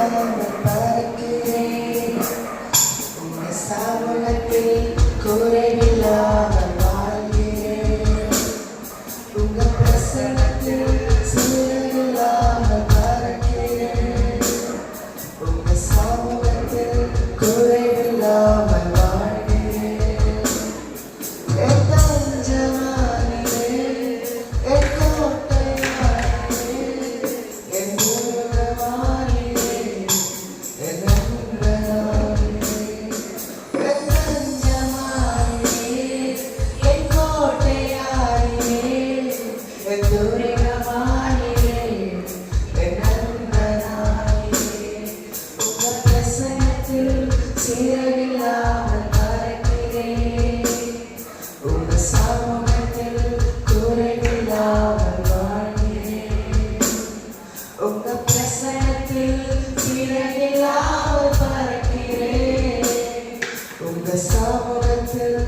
சீரகில்லாமல் பறக்கிறேன். உங்க சமூகத்தில் குறைவில்லாமல் வாழ்கிறேன். உங்க பிரசன்னத்தில் சீரகில்லாமல் பறக்கிறேன். உங்க சமூகத்தில் குறைவில்லாமல் வாழ்கிறேன். என் தஞ்சமானீரே, என் கோட்டையானீரே, என் உருவமானீரே, என் நண்பனானீரே. என் தஞ்சமானீரே, என் கோட்டையானீரே, என் துருகமானீரே, என் நண்பனானீரே. உங்க பிரசன்னத்தில் சீரகில்லாமல் பறக்கிறேன். உங்க சமூகத்தில் குறைவில்லாமல் வாழ்கிறேன். உங்க பிரசன்னத்தில் சீரகில்லாமல் பறக்கிறேன். உங்க சமூகத்தில்